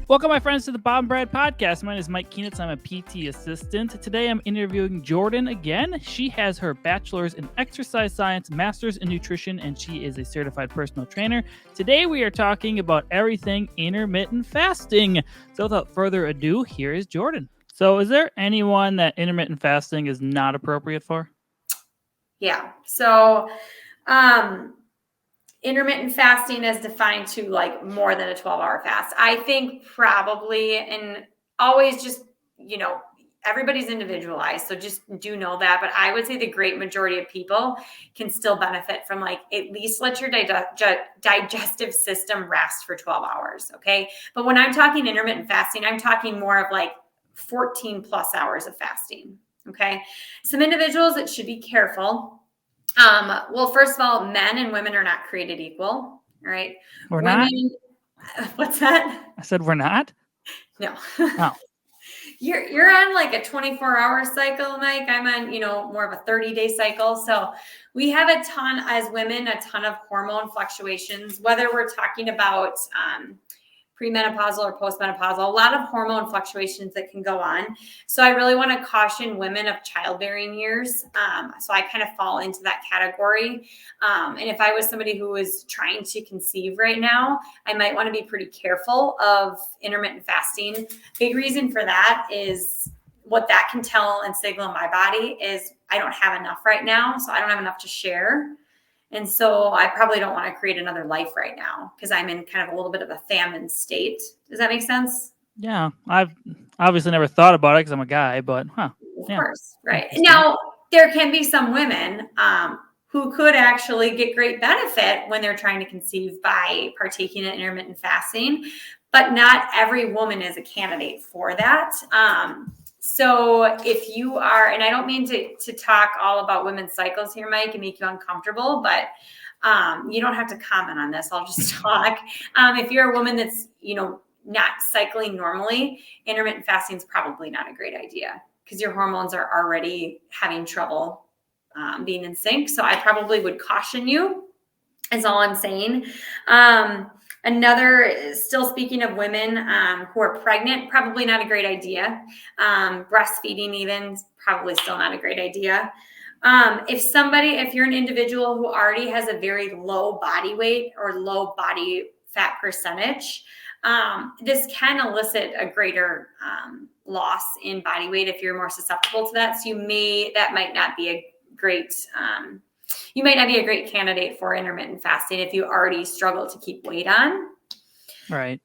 Welcome, my friends, to the Bob and Brad podcast. My name is Mike Keenitz. I'm a PT assistant. Today, I'm interviewing Jordan again. She has her bachelor's in exercise science, master's in nutrition, and she is a certified personal trainer. Today, we are talking about everything intermittent fasting. So, without further ado, here is Jordan. So, is there anyone that intermittent fasting is not appropriate for? Yeah. So, intermittent fasting is defined to like more than a 12-hour fast. I think probably, and always just, everybody's individualized. So just do know that. But I would say the great majority of people can still benefit from like at least let your digestive system rest for 12 hours. Okay. But when I'm talking intermittent fasting, I'm talking more of like 14 plus hours of fasting. Okay. Some individuals that should be careful. Well, first of all, men and women are not created equal. All right. We're Women, not? what's that? I said we're not? No. Oh. You're on like a 24-hour cycle, Mike. I'm on, more of a 30-day cycle. So we have a ton as women, a ton of hormone fluctuations, whether we're talking about premenopausal or postmenopausal, a lot of hormone fluctuations that can go on. So I really want to caution women of childbearing years. So I kind of fall into that category. And if I was somebody who was trying to conceive right now, I might want to be pretty careful of intermittent fasting. Big reason for that is what that can tell and signal in my body is I don't have enough right now. So I don't have enough to share. And so I probably don't want to create another life right now because I'm in kind of a little bit of a famine state. Does that make sense? Yeah. I've obviously never thought about it because I'm a guy, but Of yeah. course, right. Now, there can be some women who could actually get great benefit when they're trying to conceive by partaking in intermittent fasting, but not every woman is a candidate for that. So if you are, and I don't mean to talk all about women's cycles here, Mike, and make you uncomfortable, but you don't have to comment on this. I'll just talk. If you're a woman that's, not cycling normally, intermittent fasting is probably not a great idea because your hormones are already having trouble being in sync. So I probably would caution you, is all I'm saying. Another, still speaking of women who are pregnant, probably not a great idea. Breastfeeding even, probably still not a great idea. If you're an individual who already has a very low body weight or low body fat percentage, this can elicit a greater loss in body weight if you're more susceptible to that. So that might not be a great, you might not be a great candidate for intermittent fasting if you already struggle to keep weight on. Right.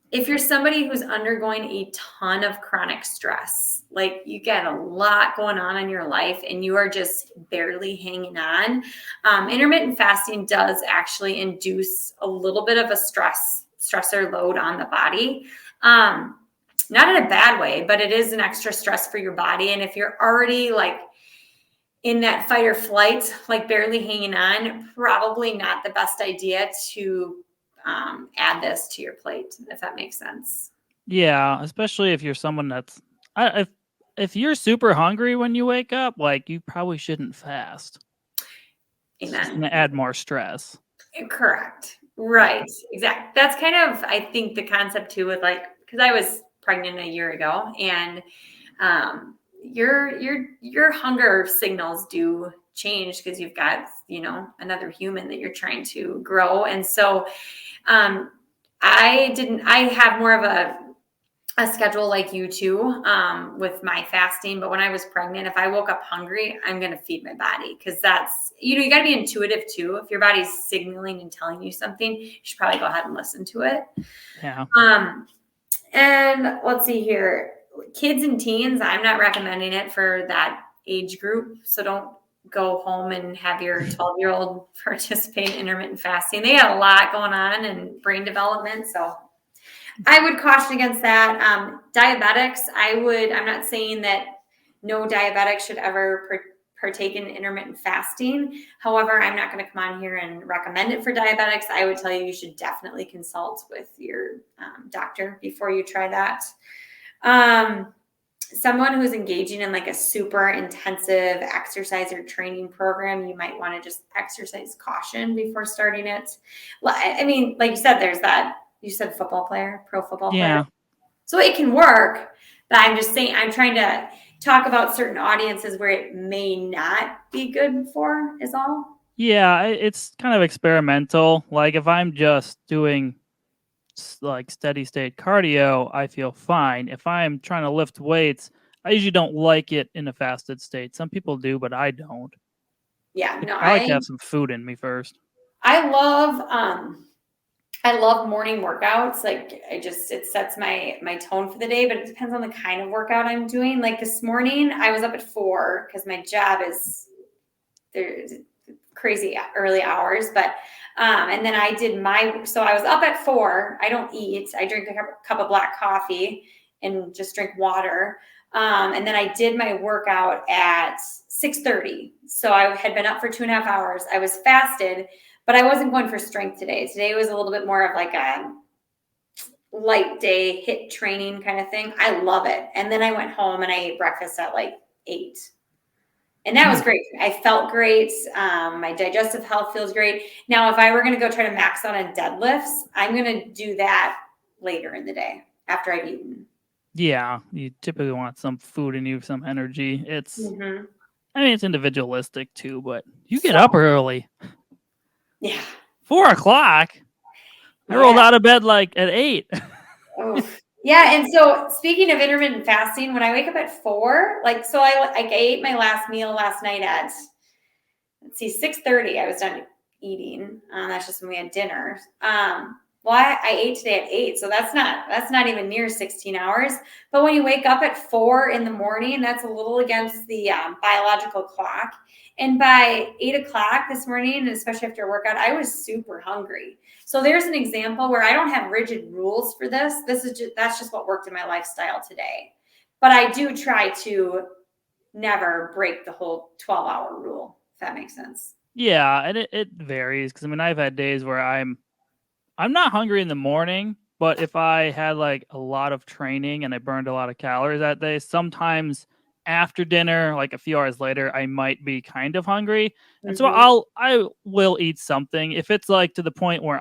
If you're somebody who's undergoing a ton of chronic stress, like you get a lot going on in your life and you are just barely hanging on, intermittent fasting does actually induce a little bit of a stressor load on the body. Not in a bad way, but it is an extra stress for your body. And if you're already like in that fight or flight, like barely hanging on, probably not the best idea to add this to your plate, if that makes sense. Yeah, especially if you're someone that's if you're super hungry when you wake up, like you probably shouldn't fast. It's just Amen. gonna add more stress. Correct. Right. Exactly. That's kind of, I think, the concept too with like, because I was pregnant a year ago and your hunger signals do change because you've got, another human that you're trying to grow. And so I have more of a schedule like you too, with my fasting. But when I was pregnant, if I woke up hungry, I'm going to feed my body because that's, you got to be intuitive too. If your body's signaling and telling you something, you should probably go ahead and listen to it. Yeah. And let's see here, kids and teens, I'm not recommending it for that age group. So don't go home and have your 12-year-old participate in intermittent fasting. They have a lot going on in brain development. So I would caution against that. Diabetics, I'm not saying that no diabetic should ever partake in intermittent fasting. However, I'm not going to come on here and recommend it for diabetics. I would tell you should definitely consult with your doctor before you try that. Someone who's engaging in like a super intensive exercise or training program, you might want to just exercise caution before starting it. I mean, like you said, there's that You said football player, pro football player. Yeah. So it can work, but I'm just saying, I'm trying to talk about certain audiences where it may not be good for, is all. Yeah, it's kind of experimental. Like if I'm just doing like steady state cardio, I feel fine. If I'm trying to lift weights, I usually don't like it in a fasted state. Some people do, but I don't. Yeah, no, I like to have some food in me first. I love morning workouts. Like it sets my tone for the day, but it depends on the kind of workout I'm doing. Like this morning, I was up at 4 because my job is there's crazy early hours. But and then so I was up at 4. I don't eat. I drink a cup of black coffee and just drink water. And then I did my workout at 6:30. So I had been up for 2.5 hours. I was fasted, but I wasn't going for strength today. Today was a little bit more of like a light day, hit training kind of thing. I love it. And then I went home and I ate breakfast at like 8. And that was great. I felt great. My digestive health feels great. Now, if I were going to go try to max out on deadlifts, I'm going to do that later in the day after I've eaten. Yeah, you typically want some food in you, some energy. Mm-hmm. I mean, it's individualistic too, but you get up early. Yeah. 4 o'clock. I rolled out of bed like at 8. Oh, yeah. And so speaking of intermittent fasting, when I wake up at 4, so I ate my last meal last night at, let's see, 6:30. I was done eating. That's just when we had dinner. Well, I ate today at 8, so that's not even near 16 hours. But when you wake up at 4 in the morning, that's a little against the biological clock. And by 8 o'clock this morning, and especially after a workout, I was super hungry. So there's an example where I don't have rigid rules for this. That's just what worked in my lifestyle today. But I do try to never break the whole 12-hour rule, if that makes sense. Yeah, and it varies because I mean I've had days where I'm not hungry in the morning, but if I had like a lot of training and I burned a lot of calories that day, sometimes after dinner, like a few hours later, I might be kind of hungry. And so I will eat something. If it's like to the point where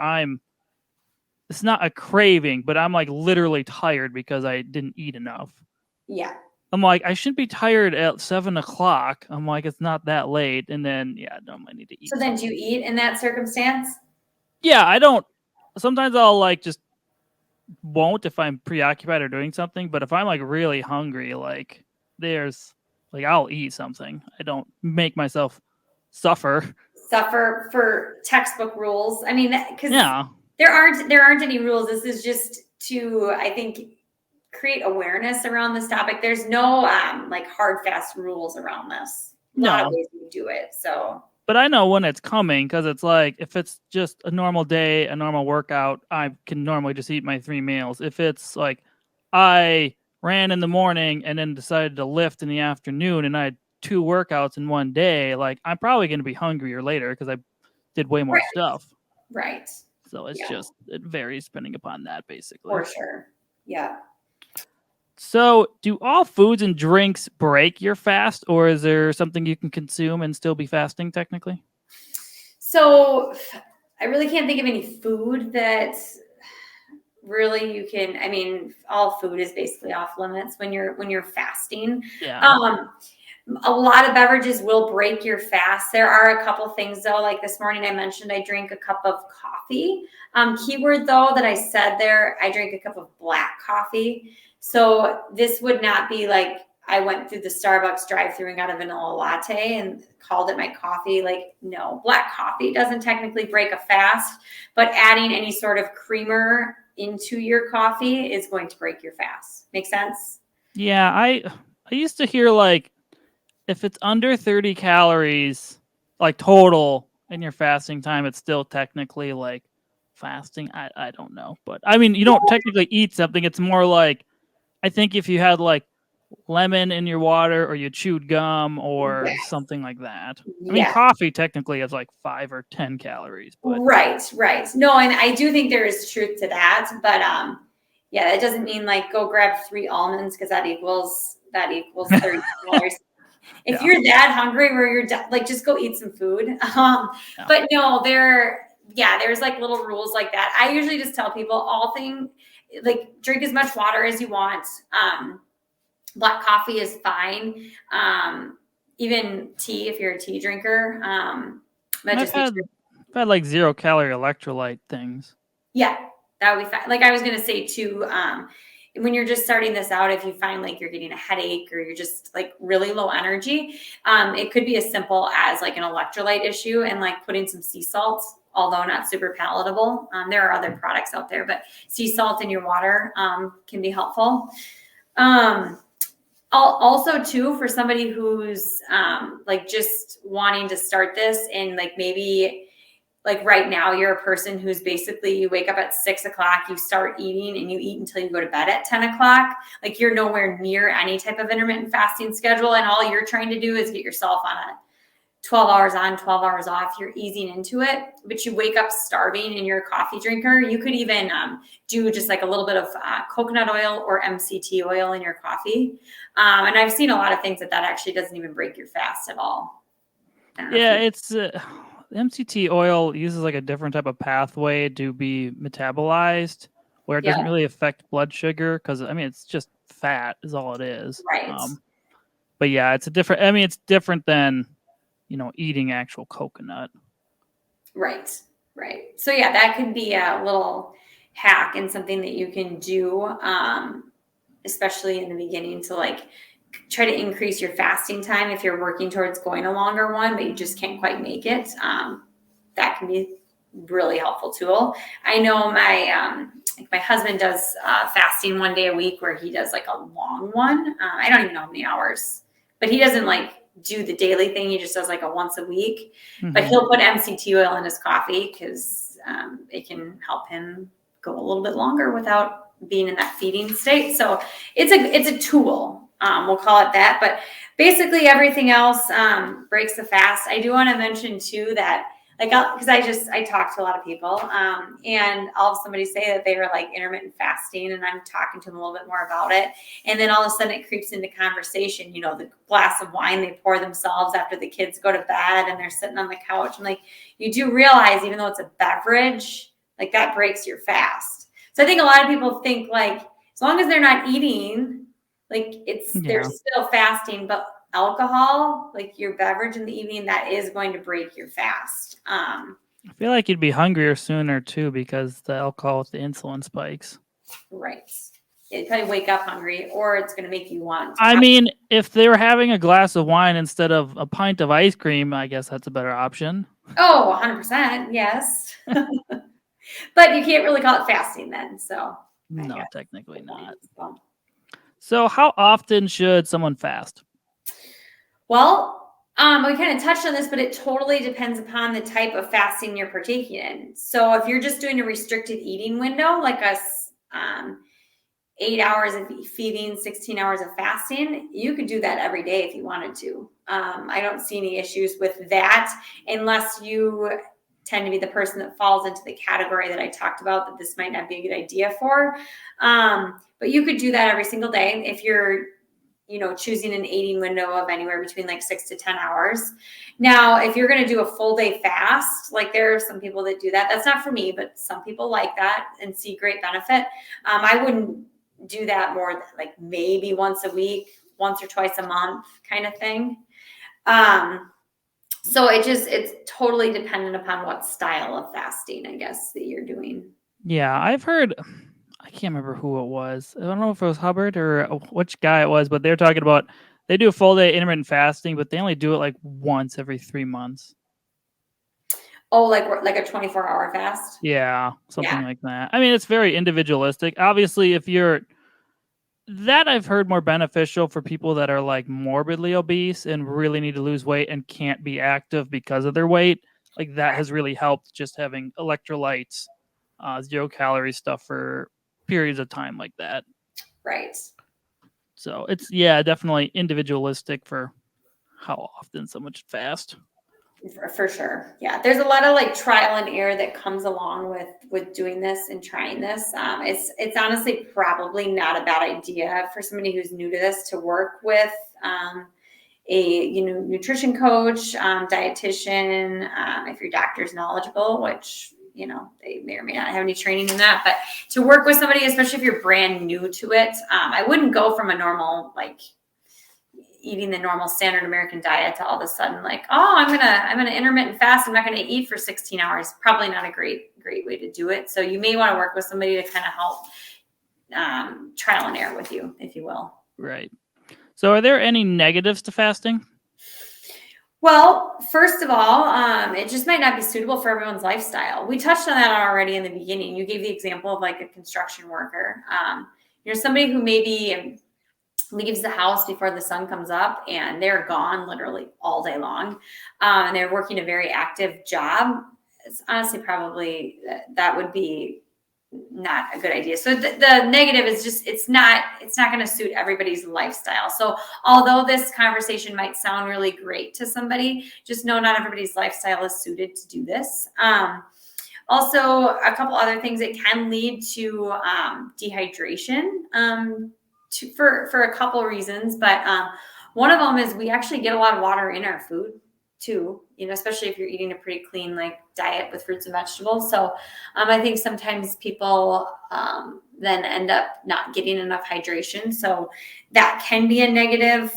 it's not a craving, but I'm like literally tired because I didn't eat enough. Yeah. I'm like, I shouldn't be tired at 7 o'clock. I'm like, it's not that late. And then, yeah, no, I need to eat. So then do you eat in that circumstance? Yeah, I don't. Sometimes I'll like just won't if I'm preoccupied or doing something. But if I'm like really hungry, like I'll eat something. I don't make myself suffer for textbook rules. I mean, because yeah. there aren't any rules. This is just to, I think, create awareness around this topic. There's no like hard fast rules around this. A lot of ways you do it. So but I know when it's coming because it's like if it's just a normal day, a normal workout, I can normally just eat my 3 meals. If it's like I ran in the morning and then decided to lift in the afternoon and I had 2 workouts in one day, like I'm probably going to be hungrier later because I did way more stuff. Right. So it's just, it varies depending upon that basically. For sure. Yeah. So, do all foods and drinks break your fast, or is there something you can consume and still be fasting technically? So, I really can't think of any food that really you can. I mean, all food is basically off limits when you're fasting. Yeah. A lot of beverages will break your fast. There are a couple things though, like this morning I mentioned I drink a cup of coffee. Keyword though that I said there, I drink a cup of black coffee. So this would not be like I went through the Starbucks drive-through and got a vanilla latte and called it my coffee. Like, no, black coffee doesn't technically break a fast, but adding any sort of creamer into your coffee is going to break your fast. Make sense? Yeah, I used to hear like if it's under 30 calories like total in your fasting time, it's still technically like fasting. I don't know. But I mean, you don't technically eat something. It's more like I think if you had like lemon in your water or you chewed gum or something like that. I mean, coffee technically is like 5 or 10 calories. But Right. No, and I do think there is truth to that, but yeah, that doesn't mean like go grab 3 almonds because that equals 30 calories. If you're that hungry where you're like, just go eat some food. But no, yeah, there's like little rules like that. I usually just tell people like drink as much water as you want. Black coffee is fine. Even tea, if you're a tea drinker. But I've just make had sure. I've had like 0-calorie electrolyte things. Yeah, that would be fine. Like I was going to say too, when you're just starting this out, if you find like you're getting a headache or you're just like really low energy, it could be as simple as like an electrolyte issue and like putting some sea salt, although not super palatable. There are other products out there, but sea salt in your water can be helpful. Also too, for somebody who's like just wanting to start this and like maybe like right now you're a person who's basically you wake up at 6:00, you start eating and you eat until you go to bed at 10:00. Like you're nowhere near any type of intermittent fasting schedule. And all you're trying to do is get yourself on a 12 hours on, 12 hours off. You're easing into it, but you wake up starving and you're a coffee drinker. You could even do just like a little bit of coconut oil or MCT oil in your coffee. And I've seen a lot of things that actually doesn't even break your fast at all. Yeah, it's MCT oil uses like a different type of pathway to be metabolized, where it doesn't really affect blood sugar because I mean it's just fat is all it is. Right. But yeah, it's a different. I mean, it's different than eating actual coconut. Right. So yeah, that could be a little hack and something that you can do, especially in the beginning to like try to increase your fasting time if you're working towards going a longer one, but you just can't quite make it. That can be really helpful tool. I know my husband does fasting 1 day a week where he does like a long one. I don't even know how many hours, but he doesn't like do the daily thing. He just does like a once a week, but he'll put MCT oil in his coffee because it can help him go a little bit longer without being in that feeding state. So it's a tool. We'll call it that, but basically everything else breaks the fast. I do want to mention too that like, because I talk to a lot of people and I'll have somebody say that they were like intermittent fasting and I'm talking to them a little bit more about it. And then all of a sudden it creeps into conversation, the glass of wine they pour themselves after the kids go to bed and they're sitting on the couch. And like, you do realize even though it's a beverage, like that breaks your fast. So I think a lot of people think like, as long as they're not eating, like they're still fasting, but alcohol, like your beverage in the evening, that is going to break your fast. I feel like you'd be hungrier sooner too because the alcohol with the insulin spikes. Right. You'd probably wake up hungry or it's going to make you want to I mean, if they were having a glass of wine instead of a pint of ice cream, I guess that's a better option. Oh, 100%. Yes. But you can't really call it fasting then. So no, technically not. So how often should someone fast? Well, we kind of touched on this, but it totally depends upon the type of fasting you're partaking in. So if you're just doing a restricted eating window, like us, 8 hours of feeding, 16 hours of fasting, you could do that every day if you wanted to. I don't see any issues with that unless you tend to be the person that falls into the category that I talked about that this might not be a good idea for. But you could do that every single day if you're choosing an eating window of anywhere between like 6 to 10 hours. Now, if you're going to do a full day fast, like there are some people that do that. That's not for me, but some people like that and see great benefit. I wouldn't do that more than like maybe once a week, once or twice a month kind of thing. So it's totally dependent upon what style of fasting, I guess, that you're doing. Yeah, I've heard, I can't remember who it was. I don't know if it was Hubbard or which guy it was, but they're talking about they do a full day intermittent fasting, but they only do it like once every 3 months. Oh, like a 24-hour fast? Yeah, something like that. I mean, it's very individualistic. Obviously, if you're that I've heard more beneficial for people that are like morbidly obese and really need to lose weight and can't be active because of their weight. Like that has really helped just having electrolytes, 0-calorie stuff for periods of time like that. Right. So it's definitely individualistic for how often someone should fast. For sure. Yeah. There's a lot of like trial and error that comes along with doing this and trying this. It's honestly probably not a bad idea for somebody who's new to this to work with a nutrition coach, dietitian, if your doctor's knowledgeable, which they may or may not have any training in that, but to work with somebody, especially if you're brand new to it, I wouldn't go from a normal, like eating the normal standard American diet to all of a sudden like, oh, I'm gonna intermittent fast. I'm not gonna eat for 16 hours. Probably not a great way to do it. So you may want to work with somebody to kind of help trial and error with you, if you will. Right. So are there any negatives to fasting? Well, first of all, it just might not be suitable for everyone's lifestyle. We touched on that already in the beginning. You gave the example of like a construction worker. Somebody who maybe leaves the house before the sun comes up and they're gone literally all day long. And they're working a very active job. It's honestly probably that would be not a good idea. So the negative is just, it's not going to suit everybody's lifestyle. So although this conversation might sound really great to somebody, just know not everybody's lifestyle is suited to do this. Also, a couple other things, it can lead to dehydration for a couple of reasons. But one of them is we actually get a lot of water in our food too, especially if you're eating a pretty clean like diet with fruits and vegetables. So I think sometimes people then end up not getting enough hydration. So that can be a negative.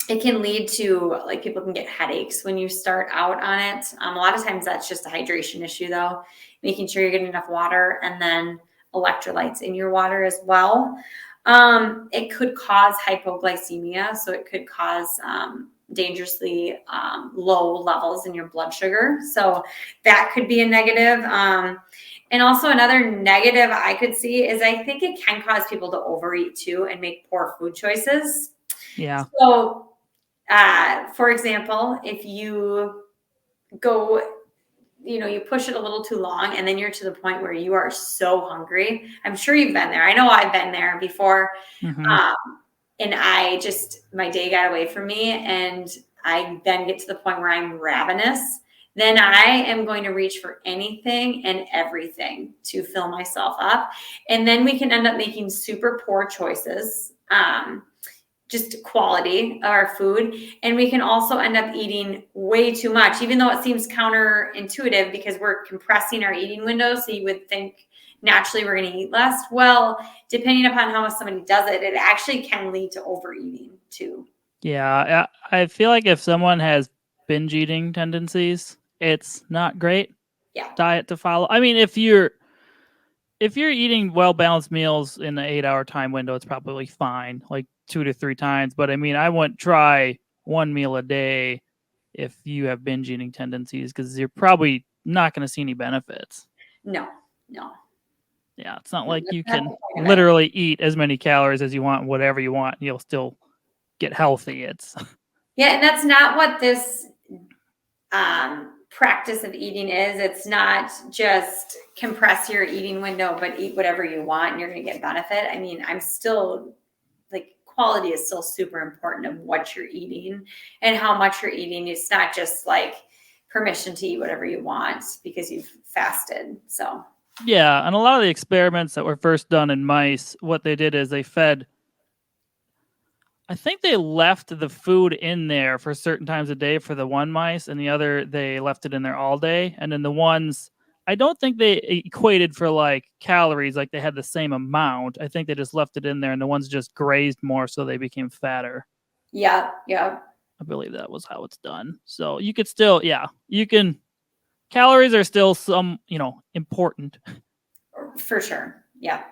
It can lead to like people can get headaches when you start out on it. A lot of times that's just a hydration issue though, making sure you're getting enough water and then electrolytes in your water as well. It could cause hypoglycemia. So it could cause dangerously low levels in your blood sugar. So that could be a negative. And also another negative I could see is I think it can cause people to overeat too and make poor food choices. Yeah. So, for example, if you go, you push it a little too long and then you're to the point where you are so hungry. I'm sure you've been there. I know I've been there before. Mm-hmm. And my day got away from me and I then get to the point where I'm ravenous. Then I am going to reach for anything and everything to fill myself up. And then we can end up making super poor choices. Just quality of our food. And we can also end up eating way too much, even though it seems counterintuitive because we're compressing our eating window. So you would think naturally we're going to eat less. Well, depending upon how much somebody does it, it actually can lead to overeating too. Yeah. I feel like if someone has binge eating tendencies, it's not great diet to follow. I mean, if you're eating well-balanced meals in an 8-hour time window, it's probably fine, like 2 to 3 times. But I mean, I wouldn't try one meal a day if you have binge eating tendencies because you're probably not going to see any benefits. No. Yeah, it's not like you can literally eat as many calories as you want, whatever you want, and you'll still get healthy. And that's not what this practice of eating is. It's not just compress your eating window, but eat whatever you want and you're going to get benefit. I mean, I'm still like quality is still super important of what you're eating and how much you're eating. It's not just like permission to eat whatever you want because you've fasted. So yeah, and a lot of the experiments that were first done in mice, what they did is I think they left the food in there for certain times a day for the one mice, and the other they left it in there all day. And then the ones, I don't think they equated for like calories, like they had the same amount. I think they just left it in there, and the ones just grazed more, so they became fatter. Yeah. I believe that was how it's done. So you could still, you can. Calories are still important. For sure. Yeah.